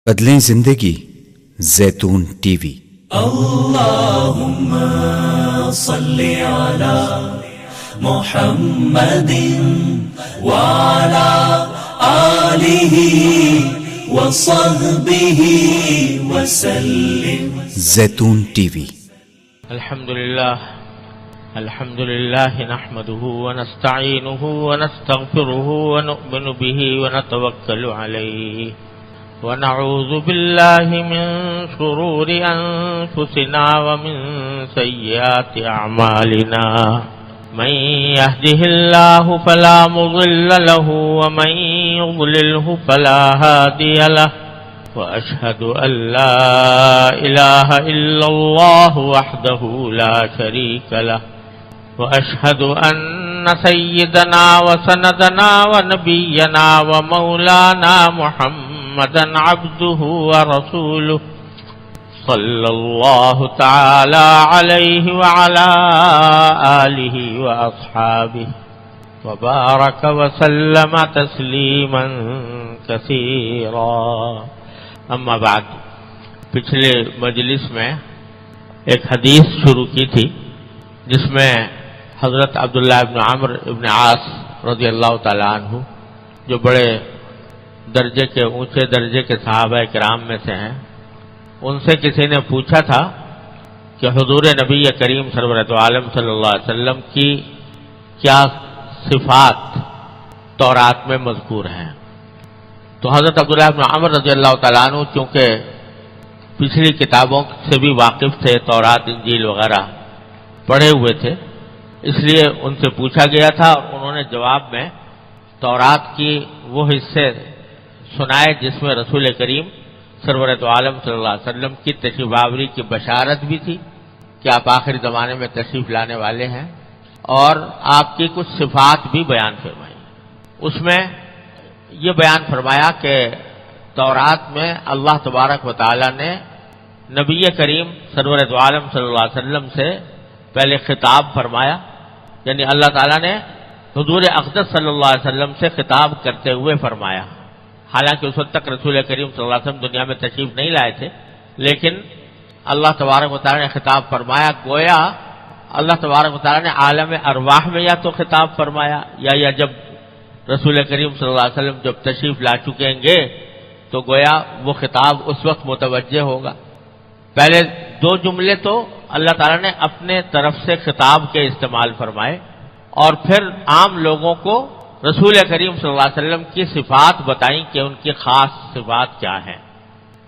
بدلیں زندگی زیتون ٹی وی۔ اللہم صلی علی محمد وعلی آلہ وصحبہ وسلم۔ زیتون ٹی وی۔ الحمد للہ نحمده ونستعینه ونستغفره ونؤمن به ونتوکل علیہ ونعوذ باللہ من شرور انفسنا ومن سیئات اعمالنا من يهده الله فلا مضل له ومن يضلله فلا هادي له وأشهد أن لا إله إلا الله وحده لا شريك له وأشهد أن سيدنا وسندنا ونبينا ومولانا محمدا عبده ورسوله صلى الله تعالى عليه وعلى آله وأصحابه وبارك وسلم تسليما كثيرا۔ اما بعد، پچھلے مجلس میں ایک حدیث شروع کی تھی جس میں حضرت عبداللہ ابن عمرو ابن عاص رضی اللہ تعالیٰ عنہ، جو بڑے درجے کے اونچے درجے کے صحابہ کرام میں سے ہیں، ان سے کسی نے پوچھا تھا کہ حضور نبی کریم سرورت عالم صلی اللہ علیہ وسلم کی کیا صفات تورات میں مذکور ہیں؟ تو حضرت عبداللہ بن عمر رضی اللہ تعالیٰ عنہ چونکہ پچھلی کتابوں سے بھی واقف تھے، تورات انجیل وغیرہ پڑھے ہوئے تھے، اس لیے ان سے پوچھا گیا تھا اور انہوں نے جواب میں تورات کی وہ حصے سنائے جس میں رسول کریم سرورت عالم صلی اللہ علیہ وسلم کی تشریف آوری کی بشارت بھی تھی کہ آپ آخری زمانے میں تشریف لانے والے ہیں، اور آپ کی کچھ صفات بھی بیان فرمائی۔ اس میں یہ بیان فرمایا کہ تورات میں اللہ تبارک و تعالی نے نبی کریم سرورت عالم صلی اللہ علیہ وسلم سے پہلے خطاب فرمایا، یعنی اللہ تعالیٰ نے حضور اقدس صلی اللہ علیہ وسلم سے خطاب کرتے ہوئے فرمایا، حالانکہ اس وقت تک رسول کریم صلی اللہ علیہ وسلم دنیا میں تشریف نہیں لائے تھے، لیکن اللہ تبارک و تعالیٰ نے خطاب فرمایا، گویا اللہ تبارک و تعالیٰ نے عالم ارواح میں یا تو خطاب فرمایا یا جب رسول کریم صلی اللہ علیہ وسلم جب تشریف لا چکیں گے تو گویا وہ خطاب اس وقت متوجہ ہوگا۔ پہلے دو جملے تو اللہ تعالیٰ نے اپنے طرف سے خطاب کے استعمال فرمائے اور پھر عام لوگوں کو رسول کریم صلی اللہ علیہ وسلم کی صفات بتائیں کہ ان کی خاص صفات کیا ہیں۔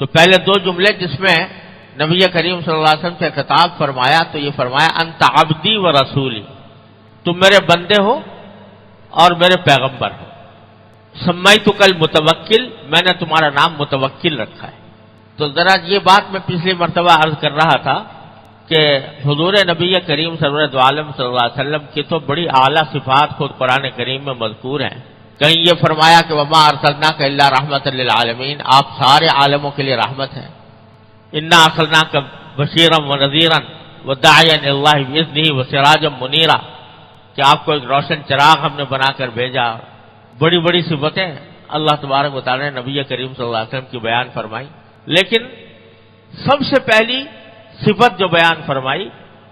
تو پہلے دو جملے جس میں نبی کریم صلی اللہ علیہ وسلم سے خطاب فرمایا تو یہ فرمایا انت عبدی و رسولی، تم میرے بندے ہو اور میرے پیغمبر ہو۔ سمیتک المتوکل، میں نے تمہارا نام متوکل رکھا ہے۔ تو ذرا یہ بات میں پچھلی مرتبہ عرض کر رہا تھا کہ حضور نبی کریم سرورت عالم صلی اللہ علیہ وسلم کی تو بڑی اعلیٰ صفات خود قرآن کریم میں مذکور ہیں۔ کہیں یہ فرمایا کہ وما ارسلناک الا رحمۃ للعالمین، آپ سارے عالموں کے لیے رحمت ہیں۔ انا ارسلناک بشیرا ونذیرا وداعیا الی اللہ باذنہ وسراجا منیرا، کہ آپ کو ایک روشن چراغ ہم نے بنا کر بھیجا۔ بڑی بڑی صفتیں اللہ تبارک و تعالی نے نبی کریم صلی اللہ علیہ وسلم کی بیان فرمائی، لیکن سب سے پہلی صفت جو بیان فرمائی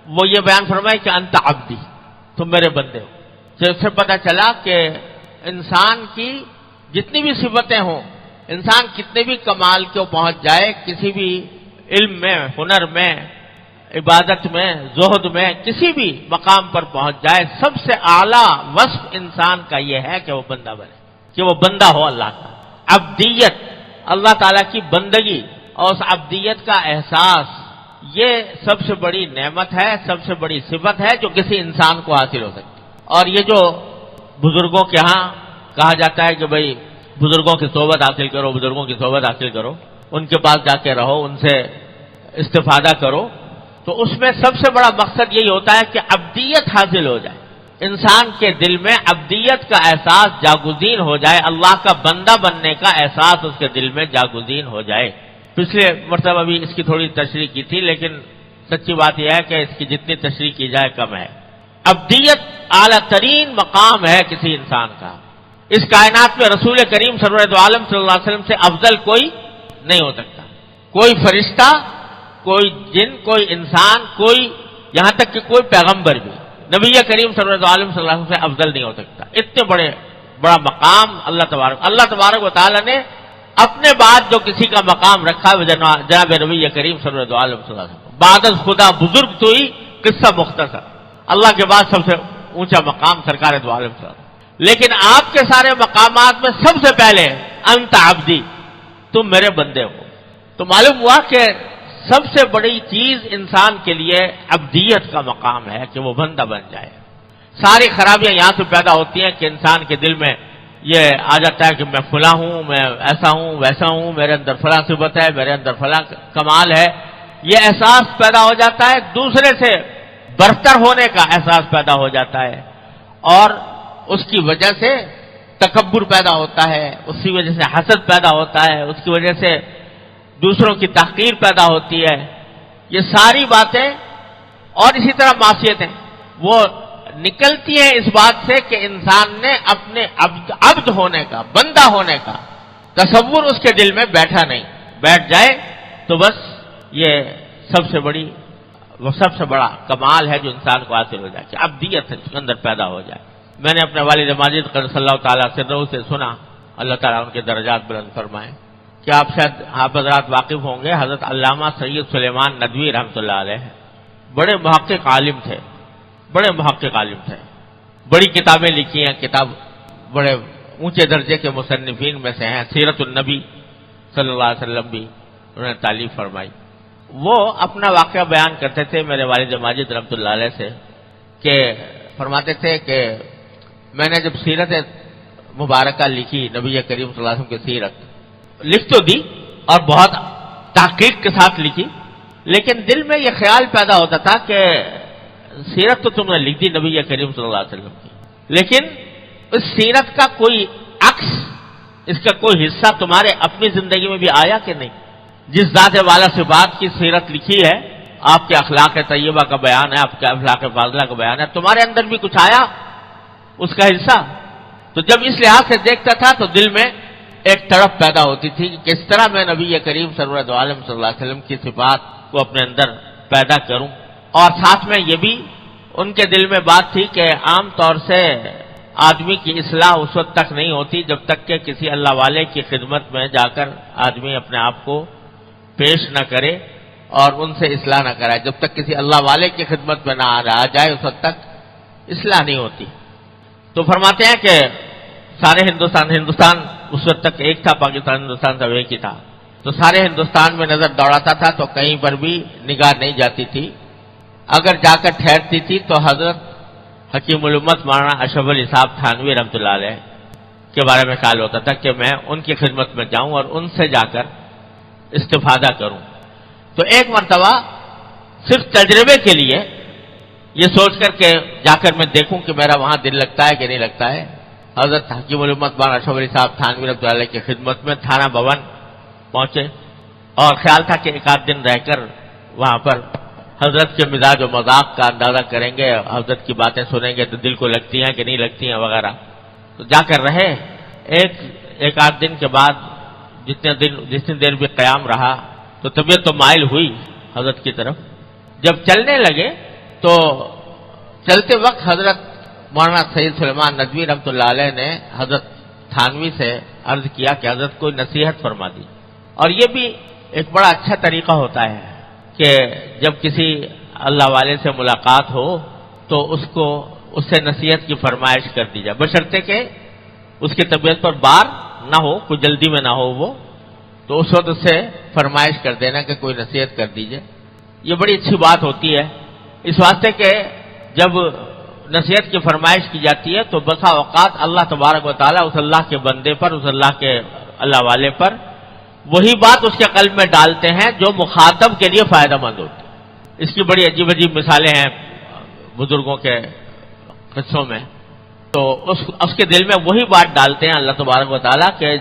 وہ یہ بیان فرمائی کہ انت عبدی، تم میرے بندے ہو۔ جس سے پتہ چلا کہ انسان کی جتنی بھی صفتیں ہوں، انسان کتنے بھی کمال کو پہنچ جائے، کسی بھی علم میں، ہنر میں، عبادت میں، زہد میں، کسی بھی مقام پر پہنچ جائے، سب سے اعلیٰ وصف انسان کا یہ ہے کہ وہ بندہ بنے، کہ وہ بندہ ہو اللہ کا۔ عبدیت، اللہ تعالیٰ کی بندگی اور اس عبدیت کا احساس، یہ سب سے بڑی نعمت ہے، سب سے بڑی صفت ہے جو کسی انسان کو حاصل ہو سکتی۔ اور یہ جو بزرگوں کے ہاں کہا جاتا ہے کہ بھئی بزرگوں کی صحبت حاصل کرو، بزرگوں کی صحبت حاصل کرو، ان کے پاس جا کے رہو، ان سے استفادہ کرو، تو اس میں سب سے بڑا مقصد یہی ہوتا ہے کہ عبدیت حاصل ہو جائے، انسان کے دل میں عبدیت کا احساس جاگزین ہو جائے، اللہ کا بندہ بننے کا احساس اس کے دل میں جاگزین ہو جائے۔ پچھلے مرتبہ بھی اس کی تھوڑی تشریح کی تھی، لیکن سچی بات یہ ہے کہ اس کی جتنی تشریح کی جائے کم ہے۔ عبدیت اعلیٰ ترین مقام ہے کسی انسان کا۔ اس کائنات میں رسول کریم سرورت عالم صلی اللہ علیہ وسلم سے افضل کوئی نہیں ہو سکتا. کوئی فرشتہ، کوئی جن، کوئی انسان، کوئی یہاں تک کہ کوئی پیغمبر بھی نبی کریم صلی اللہ علیہ وسلم سے افضل نہیں ہو سکتا. اتنے بڑا مقام اللہ تبارک و تعالی نے اپنے بعد جو کسی کا مقام رکھا ہے جناب نبی کریم صلی اللہ علیہ وسلم. بعد از خدا بزرگ تو ہی قصہ مختصر، اللہ کے بعد سب سے اونچا مقام سرکار دو عالم صلی اللہ علیہ وسلم. لیکن آپ کے سارے مقامات میں سب سے پہلے انت عبدی، تم میرے بندے ہو. تو معلوم ہوا کہ سب سے بڑی چیز انسان کے لیے عبدیت کا مقام ہے کہ وہ بندہ بن جائے. ساری خرابیاں یہاں سے پیدا ہوتی ہیں کہ انسان کے دل میں یہ آ جاتا ہے کہ میں فلاں ہوں، میں ایسا ہوں ویسا ہوں، میرے اندر فلاں صفت ہے، میرے اندر فلاں کمال ہے. یہ احساس پیدا ہو جاتا ہے، دوسرے سے برتر ہونے کا احساس پیدا ہو جاتا ہے، اور اس کی وجہ سے تکبر پیدا ہوتا ہے، اس کی وجہ سے حسد پیدا ہوتا ہے، اس کی وجہ سے دوسروں کی تحقیر پیدا ہوتی ہے. یہ ساری باتیں اور اسی طرح معصیتیں وہ نکلتی ہیں اس بات سے کہ انسان نے اپنے عبد ہونے کا، بندہ ہونے کا تصور اس کے دل میں بیٹھ جائے تو بس یہ سب سے بڑا کمال ہے جو انسان کو حاصل ہو جائے کہ عبدیت اس کے اندر پیدا ہو جائے. میں نے اپنے والد ماجد قدس اللہ تعالیٰ سے سنا، اللہ تعالیٰ ان کے درجات بلند فرمائیں، کہ آپ شاید آپ حضرات واقف ہوں گے، حضرت علامہ سید سلیمان ندوی رحمۃ اللہ علیہ بڑے محقق عالم تھے، بڑی کتابیں لکھی ہیں، بڑے اونچے درجے کے مصنفین میں سے ہیں. سیرت النبی صلی اللہ علیہ وسلم بھی انہوں نے تالیف فرمائی. وہ اپنا واقعہ بیان کرتے تھے میرے والد ماجد رحمۃ اللہ علیہ سے، کہ فرماتے تھے کہ میں نے جب سیرت مبارکہ لکھی، نبی کریم صلی اللہ علیہ وسلم کی سیرت لکھ تو دی اور بہت تحقیق کے ساتھ لکھی، لیکن دل میں یہ خیال پیدا ہوتا تھا کہ سیرت تو تم نے لکھ دی نبی کریم صلی اللہ علیہ وسلم کی، لیکن اس سیرت کا کوئی عکس، اس کا کوئی حصہ تمہارے اپنی زندگی میں بھی آیا کہ نہیں؟ جس ذات والا صفات کی سیرت لکھی ہے، آپ کے اخلاق طیبہ کا بیان ہے، آپ کے اخلاق فاضلہ کا بیان ہے، تمہارے اندر بھی کچھ آیا اس کا حصہ؟ تو جب اس لحاظ سے دیکھتا تھا تو دل میں ایک تڑپ پیدا ہوتی تھی کہ کس طرح میں نبی کریم سرور عالم صلی اللہ علیہ وسلم کی صفات کو اپنے اندر پیدا کروں. اور ساتھ میں یہ بھی ان کے دل میں بات تھی کہ عام طور سے آدمی کی اصلاح اس وقت تک نہیں ہوتی جب تک کہ کسی اللہ والے کی خدمت میں جا کر آدمی اپنے آپ کو پیش نہ کرے اور ان سے اصلاح نہ کرائے. جب تک کسی اللہ والے کی خدمت میں نہ آ جائے اس وقت تک اصلاح نہیں ہوتی. تو فرماتے ہیں کہ سارے ہندوستان اس وقت تک ایک تھا، پاکستان ہندوستان سب ایک ہی تھا، تو سارے ہندوستان میں نظر دوڑاتا تھا تو کہیں پر بھی نگاہ نہیں جاتی تھی. اگر جا کر ٹھہرتی تھی تو حضرت حکیم الامت مولانا اشرف علی صاحب تھانوی رحمۃ اللہ علیہ کے بارے میں خیال ہوتا تھا کہ میں ان کی خدمت میں جاؤں اور ان سے جا کر استفادہ کروں. تو ایک مرتبہ صرف تجربے کے لیے یہ سوچ کر کہ جا کر میں دیکھوں کہ میرا وہاں دل لگتا ہے کہ نہیں لگتا ہے، حضرت حکیم الامت مولانا اشرف علی صاحب تھانوی رحمۃ اللہ علیہ کی خدمت میں تھانہ بھون پہنچے، اور خیال تھا کہ ایک آدھ دن رہ کر وہاں پر حضرت کے مزاج و مذاق کا اندازہ کریں گے، حضرت کی باتیں سنیں گے تو دل کو لگتی ہیں کہ نہیں لگتی ہیں وغیرہ. تو جا کر رہے. ایک آدھ دن کے بعد جتنی دیر بھی قیام رہا تو طبیعت تو مائل ہوئی حضرت کی طرف. جب چلنے لگے تو چلتے وقت حضرت مولانا سید سلیمان ندوی رحمۃ اللہ علیہ نے حضرت تھانوی سے عرض کیا کہ حضرت کوئی نصیحت فرما دی. اور یہ بھی ایک بڑا اچھا طریقہ ہوتا ہے کہ جب کسی اللہ والے سے ملاقات ہو تو اس سے نصیحت کی فرمائش کر دی جائے، بشرطے کہ اس کی طبیعت پر بار نہ ہو، کوئی جلدی میں نہ ہو وہ، تو اس وقت اس سے فرمائش کر دینا کہ کوئی نصیحت کر دیجئے. یہ بڑی اچھی بات ہوتی ہے اس واسطے کہ جب نصیحت کی فرمائش کی جاتی ہے تو بسا اوقات اللہ تبارک و تعالیٰ اس اللہ کے بندے پر، اس اللہ والے پر وہی بات اس کے قلب میں ڈالتے ہیں جو مخاطب کے لیے فائدہ مند ہوتی ہے. اس کی بڑی عجیب عجیب مثالیں ہیں بزرگوں کے قصوں میں. تو اس کے دل میں وہی بات ڈالتے ہیں اللہ تبارک و تعالیٰ کہ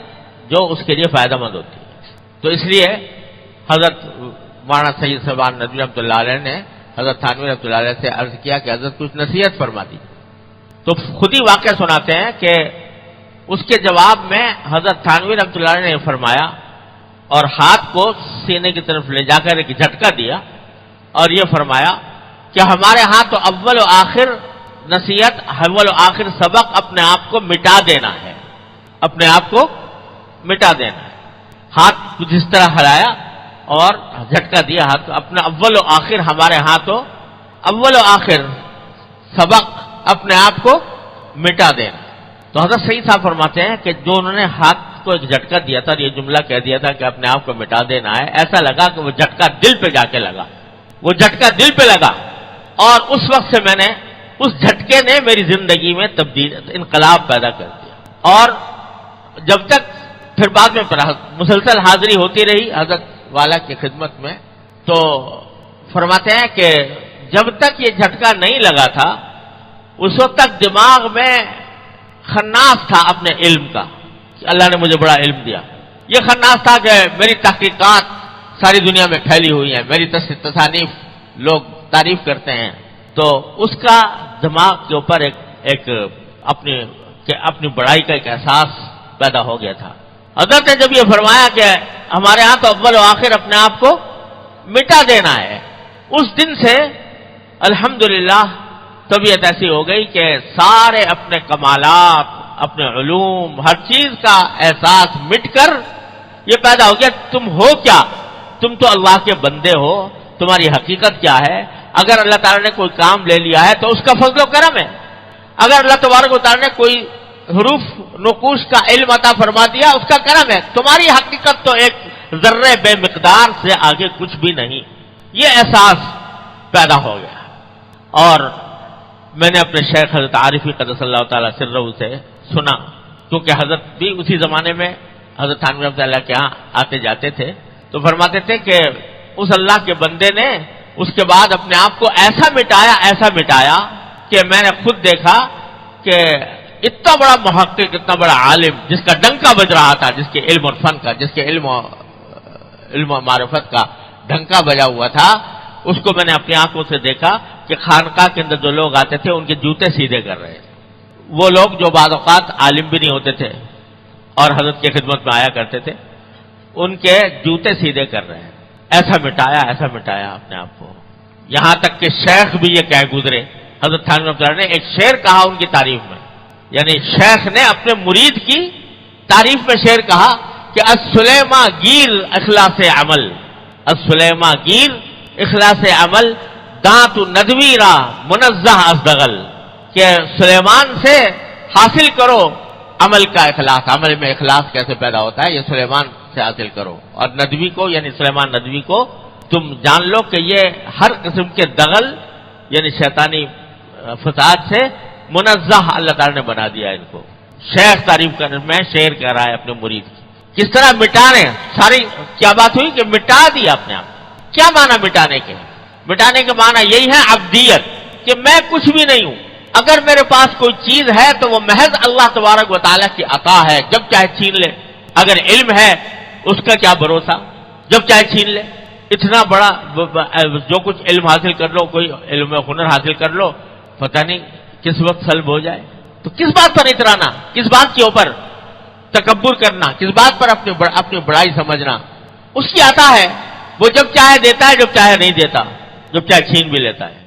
جو اس کے لیے فائدہ مند ہوتی ہے. تو اس لیے حضرت مولانا سید سلیمان ندوی رحمۃ اللہ علیہ نے حضرت تھانوی رحمۃ اللہ علیہ سے عرض کیا کہ حضرت کچھ نصیحت فرما دی. تو خود ہی واقعہ سناتے ہیں کہ اس کے جواب میں حضرت تھانوی رحمۃ اللہ علیہ نے فرمایا اور ہاتھ کو سینے کی طرف لے جا کر ایک جھٹکا دیا اور یہ فرمایا کہ ہمارے ہاں تو اول و آخر نصیحت، اول و آخر سبق اپنے آپ کو مٹا دینا ہے، اپنے آپ کو مٹا دینا ہے۔ ہاتھ کچھ اس طرح ہلایا اور جھٹکا دیا ہاتھ کو، اپنا اول و آخر ہمارے ہاں تو اول و آخر سبق اپنے آپ کو مٹا دینا۔ تو حضرت صحیح صاحب فرماتے ہیں کہ جو انہوں نے ہاتھ کو ایک جھٹکا دیا تھا اور یہ جملہ کہہ دیا تھا کہ اپنے آپ کو مٹا دینا ہے، ایسا لگا کہ وہ جھٹکا دل پہ جا کے لگا، وہ جھٹکا دل پہ لگا، اور اس وقت سے میں نے، اس جھٹکے نے میری زندگی میں انقلاب پیدا کر دیا۔ اور جب تک پھر بعد میں مسلسل حاضری ہوتی رہی حضرت والا کی خدمت میں، تو فرماتے ہیں کہ جب تک یہ جھٹکا نہیں لگا تھا اس وقت تک دماغ میں خناس تھا اپنے علم کا کہ اللہ نے مجھے بڑا علم دیا۔ یہ خناس تھا کہ میری تحقیقات ساری دنیا میں پھیلی ہوئی ہیں، میری تصانیف لوگ تعریف کرتے ہیں، تو اس کا دماغ کے اوپر ایک اپنی بڑائی کا ایک احساس پیدا ہو گیا تھا۔ حضرت نے جب یہ فرمایا کہ ہمارے ہاں تو اول و آخر اپنے آپ کو مٹا دینا ہے، اس دن سے الحمدللہ طبیعت ایسی ہو گئی کہ سارے اپنے کمالات، اپنے علوم، ہر چیز کا احساس مٹ کر یہ پیدا ہو گیا تم ہو کیا، تم تو اللہ کے بندے ہو، تمہاری حقیقت کیا ہے۔ اگر اللہ تعالیٰ نے کوئی کام لے لیا ہے تو اس کا فضل و کرم ہے، اگر اللہ تبارک و تعالیٰ نے کوئی حروف نقوش کا علم عطا فرما دیا اس کا کرم ہے، تمہاری حقیقت تو ایک ذرے بے مقدار سے آگے کچھ بھی نہیں۔ یہ احساس پیدا ہو گیا، اور میں نے اپنے شیخ حضرت عارفی قدس اللہ تعالیٰ سرہ سے سنا، کیونکہ حضرت بھی اسی زمانے میں حضرت تھانوی رحمۃ اللہ کے ہاں آتے جاتے تھے، تو فرماتے تھے کہ اس اللہ کے بندے نے اس کے بعد اپنے آپ کو ایسا مٹایا کہ میں نے خود دیکھا کہ اتنا بڑا محقق، اتنا بڑا عالم جس کا ڈنکا بج رہا تھا، جس کے علم اور فن کا، جس کے علم و معرفت کا ڈنکا بجا ہوا تھا، اس کو میں نے اپنی آنکھوں سے دیکھا کہ خانقاہ کے اندر جو لوگ آتے تھے ان کے جوتے سیدھے کر رہے تھے۔ وہ لوگ جو بعض اوقات عالم بھی نہیں ہوتے تھے اور حضرت کی خدمت میں آیا کرتے تھے، ان کے جوتے سیدھے کر رہے ہیں۔ ایسا مٹایا اپنے آپ کو، یہاں تک کہ شیخ بھی یہ کہہ گزرے، حضرت تھانوی رحمۃ اللہ نے ایک شعر کہا ان کی تعریف میں، یعنی شیخ نے اپنے مرید کی تعریف میں شعر کہا کہ السلیما گیر اخلاص عمل، السلیما گیر اخلاص عمل دانت ندوی را منزہ از دغل، کہ سلیمان سے حاصل کرو عمل کا اخلاص، عمل میں اخلاص کیسے پیدا ہوتا ہے یہ سلیمان سے حاصل کرو، اور ندوی کو یعنی سلیمان ندوی کو تم جان لو کہ یہ ہر قسم کے دغل یعنی شیطانی فساد سے منزہ اللہ تعالیٰ نے بنا دیا ان کو۔ شیخ تعریف کرنے میں شعر کہہ رہا ہے اپنے مرید کی، کس طرح مٹانے، ساری کیا بات ہوئی کہ مٹا دیا اپنے آپ۔ کیا معنی مٹانے کے؟ مٹانے کے معنی یہی ہے عبدیت، کہ میں کچھ بھی نہیں ہوں، اگر میرے پاس کوئی چیز ہے تو وہ محض اللہ تبارک و تعالیٰ کی عطا ہے، جب چاہے چھین لے۔ اگر علم ہے اس کا کیا بھروسہ، جب چاہے چھین لے۔ اتنا بڑا جو کچھ علم حاصل کر لو، کوئی علم و ہنر حاصل کر لو، پتہ نہیں کس وقت سلب ہو جائے۔ تو کس بات پر اترانا، کس بات کے اوپر تکبر کرنا، کس بات پر اپنی بڑائی سمجھنا؟ اس کی عطا ہے، وہ جب چاہے دیتا ہے، جب چاہے نہیں دیتا، جب چاہے چھین بھی لیتا ہے۔